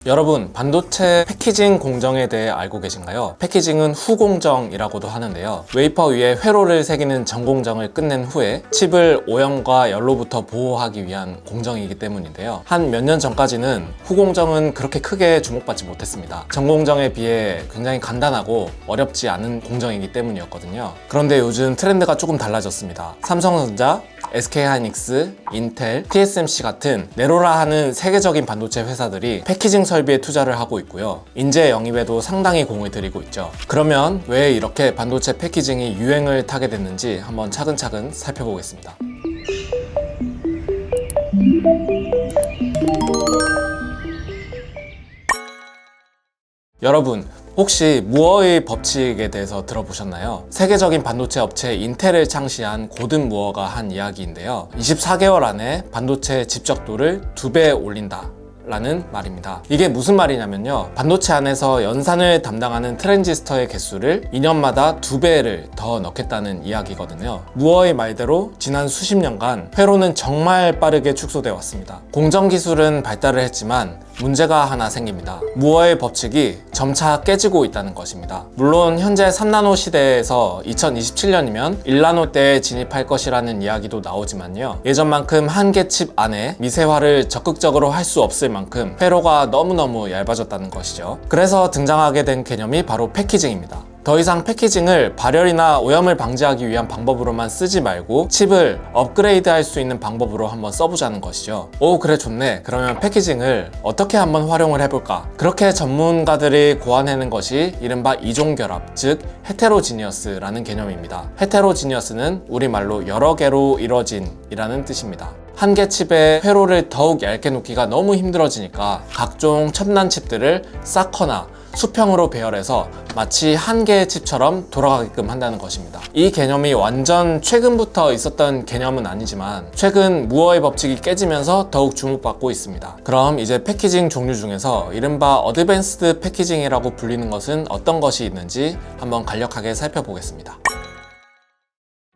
여러분, 반도체 패키징 공정에 대해 알고 계신가요? 패키징은 후공정이라고도 하는데요. 웨이퍼 위에 회로를 새기는 전공정을 끝낸 후에 칩을 오염과 열로부터 보호하기 위한 공정이기 때문인데요. 한 몇 년 전까지는 후공정은 그렇게 크게 주목받지 못했습니다. 전공정에 비해 굉장히 간단하고 어렵지 않은 공정이기 때문이었거든요. 그런데 요즘 트렌드가 조금 달라졌습니다. 삼성전자, SK하이닉스, 인텔, TSMC 같은 네로라 하는 세계적인 반도체 회사들이 패키징 설비에 투자를 하고 있고요. 인재 영입에도 상당히 공을 들이고 있죠. 그러면 왜 이렇게 반도체 패키징이 유행을 타게 됐는지 한번 차근차근 살펴보겠습니다. 여러분, 혹시 무어의 법칙에 대해서 들어보셨나요? 세계적인 반도체 업체 인텔을 창시한 고든 무어가 한 이야기인데요. 24개월 안에 반도체 집적도를 2배 올린다 라는 말입니다. 이게 무슨 말이냐면요, 반도체 안에서 연산을 담당하는 트랜지스터의 개수를 2년마다 2배를 더 넣겠다는 이야기거든요. 무어의 말대로 지난 수십 년간 회로는 정말 빠르게 축소되어 왔습니다. 공정 기술은 발달을 했지만 문제가 하나 생깁니다. 무어의 법칙이 점차 깨지고 있다는 것입니다. 물론 현재 3나노 시대에서 2027년이면 1나노 때에 진입할 것이라는 이야기도 나오지만요, 예전만큼 한 개 칩 안에 미세화를 적극적으로 할 수 없을 만큼 회로가 너무너무 얇아졌다는 것이죠. 그래서 등장하게 된 개념이 바로 패키징입니다. 더 이상 패키징을 발열이나 오염을 방지하기 위한 방법으로만 쓰지 말고 칩을 업그레이드 할 수 있는 방법으로 한번 써보자는 것이죠. 오, 그래, 좋네. 그러면 패키징을 어떻게 한번 활용을 해볼까? 그렇게 전문가들이 고안해낸 것이 이른바 이종결합, 즉 헤테로지니어스라는 개념입니다. 헤테로지니어스는 우리말로 여러 개로 이뤄진 이라는 뜻입니다. 한 개 칩의 회로를 더욱 얇게 놓기가 너무 힘들어지니까 각종 첨단 칩들을 쌓거나 수평으로 배열해서 마치 한 개의 칩처럼 돌아가게끔 한다는 것입니다. 이 개념이 완전 최근부터 있었던 개념은 아니지만 최근 무어의 법칙이 깨지면서 더욱 주목받고 있습니다. 그럼 이제 패키징 종류 중에서 이른바 어드밴스드 패키징이라고 불리는 것은 어떤 것이 있는지 한번 간략하게 살펴보겠습니다.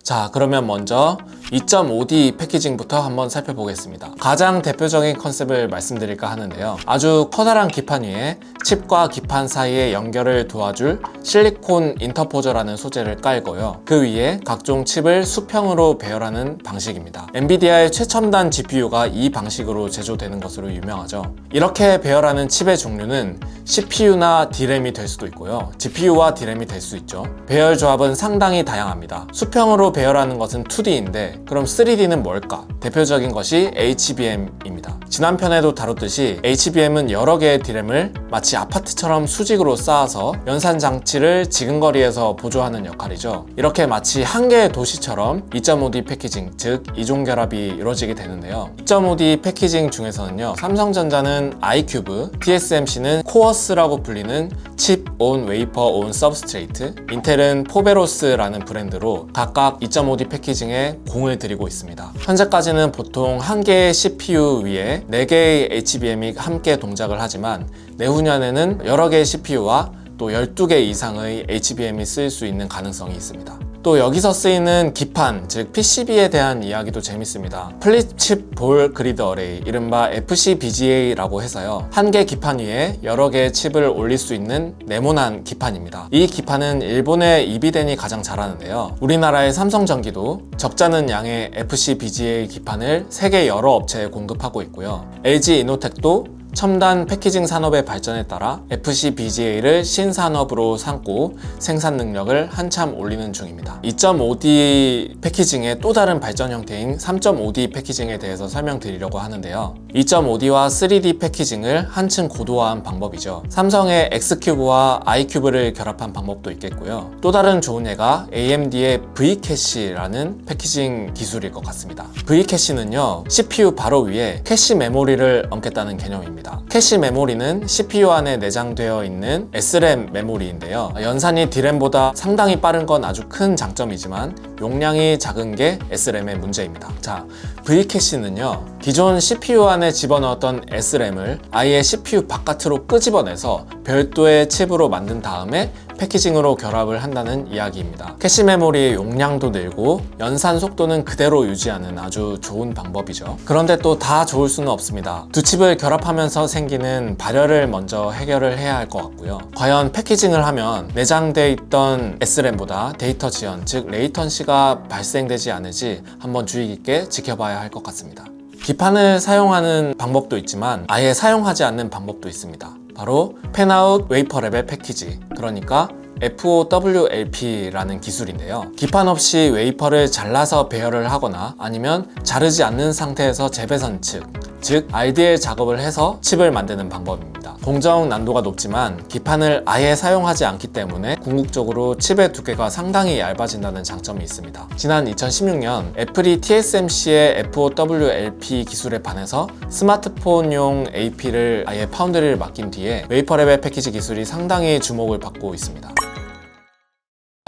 자, 그러면 먼저 2.5D 패키징부터 한번 살펴보겠습니다. 가장 대표적인 컨셉을 말씀드릴까 하는데요. 아주 커다란 기판 위에 칩과 기판 사이의 연결을 도와줄 실리콘 인터포저라는 소재를 깔고요. 그 위에 각종 칩을 수평으로 배열하는 방식입니다. 엔비디아의 최첨단 GPU가 이 방식으로 제조되는 것으로 유명하죠. 이렇게 배열하는 칩의 종류는 CPU나 D램이 될 수도 있고요, GPU와 D램이 될 수 있죠. 배열 조합은 상당히 다양합니다. 수평으로 배열하는 것은 2D인데 그럼 3D는 뭘까? 대표적인 것이 HBM입니다. 지난 편에도 다뤘듯이 HBM은 여러 개의 D램을 마치 아파트처럼 수직으로 쌓아서 연산 장치를 지근거리에서 보조하는 역할이죠. 이렇게 마치 한 개의 도시처럼 2.5D 패키징, 즉 이종결합이 이루어지게 되는데요. 2.5D 패키징 중에서는요, 삼성전자는 아이큐브, TSMC는 코어스라고 불리는 칩 온 웨이퍼 온 서브스트레이트, 인텔은 포베로스라는 브랜드로 각각 2.5D 패키징에 공을 들이고 있습니다. 현재까지는 보통 한 개의 CPU 위에 4개의 HBM이 함께 동작을 하지만 내후년에는 여러 개의 CPU와 또 12개 이상의 HBM이 쓰일 수 있는 가능성이 있습니다. 또 여기서 쓰이는 기판, 즉 PCB에 대한 이야기도 재밌습니다. 플립칩 볼 그리드 어레이, 이른바 FCBGA라고 해서요, 한 개 기판 위에 여러 개의 칩을 올릴 수 있는 네모난 기판입니다. 이 기판은 일본의 이비덴이 가장 잘하는데요, 우리나라의 삼성전기도 적잖은 양의 FCBGA 기판을 세계 여러 업체에 공급하고 있고요. LG이노텍도 첨단 패키징 산업의 발전에 따라 FCBGA를 신산업으로 삼고 생산 능력을 한참 올리는 중입니다. 2.5D 패키징의 또 다른 발전 형태인 3.5D 패키징에 대해서 설명드리려고 하는데요. 2.5D와 3D 패키징을 한층 고도화한 방법이죠. 삼성의 X큐브와 i큐브를 결합한 방법도 있겠고요. 또 다른 좋은 예가 AMD의 V캐시라는 패키징 기술일 것 같습니다. V캐시는요, CPU 바로 위에 캐시 메모리를 얹겠다는 개념입니다. 캐시 메모리는 CPU 안에 내장되어 있는 SRAM 메모리인데요. 연산이 D램보다 상당히 빠른 건 아주 큰 장점이지만 용량이 작은 게 SRAM의 문제입니다. 자, V캐시는요, 기존 CPU 안에 집어넣었던 SRAM을 아예 CPU 바깥으로 끄집어내서 별도의 칩으로 만든 다음에 패키징으로 결합을 한다는 이야기입니다. 캐시 메모리의 용량도 늘고 연산 속도는 그대로 유지하는 아주 좋은 방법이죠. 그런데 또 다 좋을 수는 없습니다. 두 칩을 결합하면서 생기는 발열을 먼저 해결을 해야 할 것 같고요. 과연 패키징을 하면 내장돼 있던 SRAM보다 데이터 지연, 즉 레이턴시가 발생되지 않을지 한번 주의 깊게 지켜봐야 할 것 같습니다. 기판을 사용하는 방법도 있지만 아예 사용하지 않는 방법도 있습니다. 바로 팬아웃 웨이퍼 레벨 패키지, 그러니까 FOWLP라는 기술인데요. 기판 없이 웨이퍼를 잘라서 배열을 하거나 아니면 자르지 않는 상태에서 재배선 즉 RDL 작업을 해서 칩을 만드는 방법입니다. 공정 난도가 높지만 기판을 아예 사용하지 않기 때문에 궁극적으로 칩의 두께가 상당히 얇아진다는 장점이 있습니다. 지난 2016년 애플이 TSMC의 FOWLP 기술에 반해서 스마트폰용 AP를 아예 파운드리를 맡긴 뒤에 웨이퍼 레벨 패키지 기술이 상당히 주목을 받고 있습니다.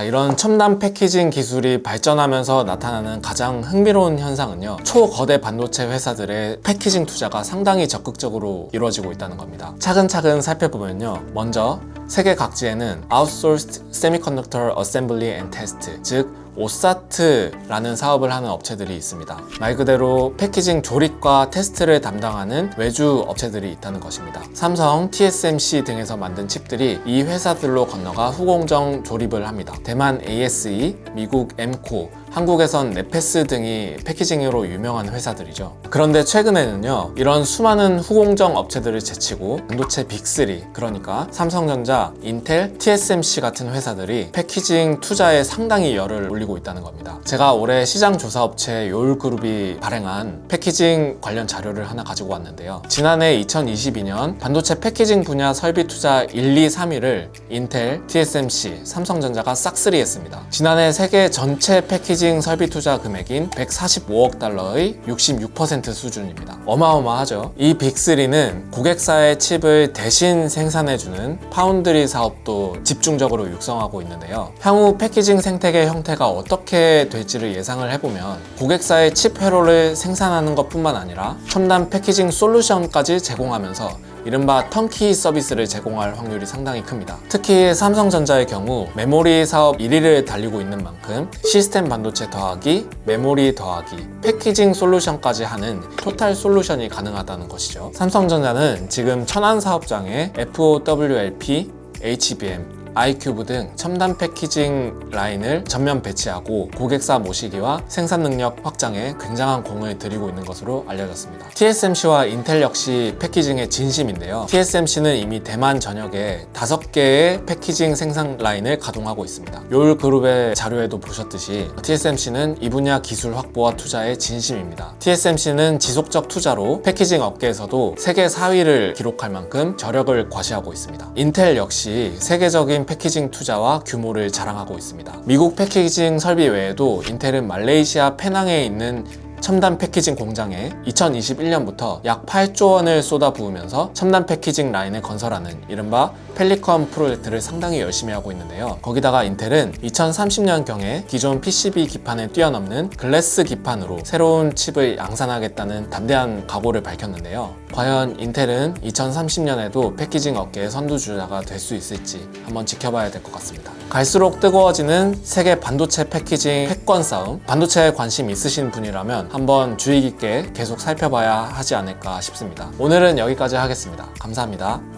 이런 첨단 패키징 기술이 발전하면서 나타나는 가장 흥미로운 현상은요, 초거대 반도체 회사들의 패키징 투자가 상당히 적극적으로 이루어지고 있다는 겁니다. 차근차근 살펴보면요, 먼저 세계 각지에는 Outsourced Semiconductor Assembly and Test, 즉 오사트라는 사업을 하는 업체들이 있습니다. 말 그대로 패키징 조립과 테스트를 담당하는 외주 업체들이 있다는 것입니다. 삼성, TSMC 등에서 만든 칩들이 이 회사들로 건너가 후공정 조립을 합니다. 대만 ASE, 미국 엠코, 한국에선 네페스 등이 패키징으로 유명한 회사들이죠. 그런데 최근에는요, 이런 수많은 후공정 업체들을 제치고 반도체 빅3, 그러니까 삼성전자, 인텔, TSMC 같은 회사들이 패키징 투자에 상당히 열을 올리고 있다는 겁니다. 제가 올해 시장조사업체 요울그룹이 발행한 패키징 관련 자료를 하나 가지고 왔는데요. 지난해 2022년 반도체 패키징 분야 설비 투자 1, 2, 3위를 인텔, TSMC, 삼성전자가 싹쓸이 했습니다. 지난해 세계 전체 패키징 설비 투자 금액인 145억 달러의 66% 수준입니다. 어마어마하죠. 이 빅3는 고객사의 칩을 대신 생산해주는 파운드리 사업도 집중적으로 육성하고 있는데요. 향후 패키징 생태계 형태가 어떻게 될지를 예상을 해보면 고객사의 칩 회로를 생산하는 것뿐만 아니라 첨단 패키징 솔루션까지 제공하면서 이른바 턴키 서비스를 제공할 확률이 상당히 큽니다. 특히 삼성전자의 경우 메모리 사업 1위를 달리고 있는 만큼 시스템 반도체 더하기, 메모리 더하기, 패키징 솔루션까지 하는 토탈 솔루션이 가능하다는 것이죠. 삼성전자는 지금 천안 사업장에 FOWLP, HBM, iCube 등 첨단 패키징 라인을 전면 배치하고 고객사 모시기와 생산 능력 확장에 굉장한 공을 들이고 있는 것으로 알려졌습니다. TSMC와 인텔 역시 패키징의 진심인데요. TSMC는 이미 대만 전역에 5개의 패키징 생산 라인을 가동하고 있습니다. 요울그룹의 자료에도 보셨듯이 TSMC는 이 분야 기술 확보와 투자의 진심입니다. TSMC는 지속적 투자로 패키징 업계에서도 세계 4위를 기록할 만큼 저력을 과시하고 있습니다. 인텔 역시 세계적인 패키징 투자와 규모를 자랑하고 있습니다. 미국 패키징 설비 외에도 인텔은 말레이시아 페낭에 있는 첨단 패키징 공장에 2021년부터 약 8조 원을 쏟아부으면서 첨단 패키징 라인을 건설하는 이른바 펠리컨 프로젝트를 상당히 열심히 하고 있는데요. 거기다가 인텔은 2030년경에 기존 PCB 기판을 뛰어넘는 글래스 기판으로 새로운 칩을 양산하겠다는 담대한 각오를 밝혔는데요. 과연 인텔은 2030년에도 패키징 업계의 선두주자가 될 수 있을지 한번 지켜봐야 될 것 같습니다. 갈수록 뜨거워지는 세계 반도체 패키징 패권 싸움, 반도체에 관심 있으신 분이라면 한번 주의 깊게 계속 살펴봐야 하지 않을까 싶습니다. 오늘은 여기까지 하겠습니다. 감사합니다.